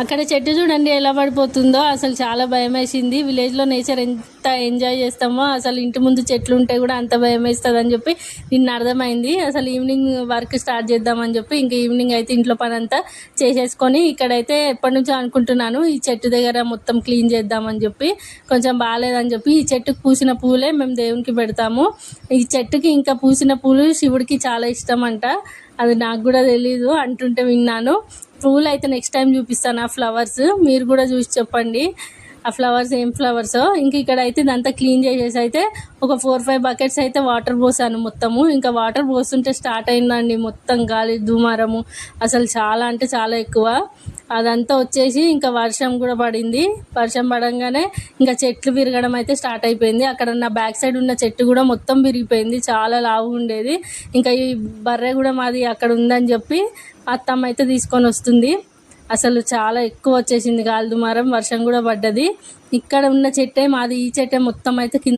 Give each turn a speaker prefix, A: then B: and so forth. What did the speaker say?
A: అక్కడ చెట్టు చూడండి ఎలా పడిపోతుందో, అసలు చాలా భయం వేసింది. విలేజ్లో నేచర్ ఎంత ఎంజాయ్ చేస్తామో అసలు ఇంటి ముందు చెట్లు ఉంటే కూడా అంత భయం వేస్తుంది అని చెప్పి నిన్న అర్థమైంది. అసలు ఈవినింగ్ వర్క్ స్టార్ట్ చేద్దామని చెప్పి ఇంకా ఈవినింగ్ అయితే ఇంట్లో పని అంతా చేసేసుకొని ఇక్కడైతే ఎప్పటి నుంచో అనుకుంటున్నాను ఈ చెట్టు దగ్గర మొత్తం క్లీన్ చేద్దామని చెప్పి. కొంచెం బాగాలేదని చెప్పి ఈ చెట్టుకు పూసిన పూలే మేము దేవునికి పెడతాము. ఈ చెట్టుకి ఇంకా పూసిన పూలు శివుడికి చాలా ఇష్టం అంట. అది నాకు కూడా తెలీదు, అంటుంటే విన్నాను. పూలు అయితే నెక్స్ట్ టైం చూపిస్తాను. ఆ ఫ్లవర్స్ మీరు కూడా చూసి చెప్పండి ఆ ఫ్లవర్స్ ఏం ఫ్లవర్సో. ఇంక ఇక్కడ అయితే ఇదంతా క్లీన్ చేసేసి అయితే ఒక 4-5 బకెట్స్ అయితే వాటర్ పోసాను మొత్తము. ఇంకా వాటర్ పోస్తుంటే స్టార్ట్ అయిందండి మొత్తం గాలి దుమారము, అసలు చాలా అంటే చాలా ఎక్కువ. అదంతా వచ్చేసి ఇంకా వర్షం కూడా పడింది. వర్షం పడంగానే ఇంకా చెట్లు విరగడం అయితే స్టార్ట్ అయిపోయింది. అక్కడ నా బ్యాక్ సైడ్ ఉన్న చెట్టు కూడా మొత్తం విరిగిపోయింది, చాలా లావు ఉండేది. ఇంకా ఈ బర్రె కూడా మాది అక్కడ ఉందని చెప్పి అత్తమ్మ అయితే తీసుకొని వస్తుంది. అసలు చాలా ఎక్కువ వచ్చేసింది గాలి దుమారం, వర్షం కూడా పడ్డది. ఇక్కడ ఉన్న చెట్టే మాది, ఈ చెట్టే మొత్తం అయితే కింద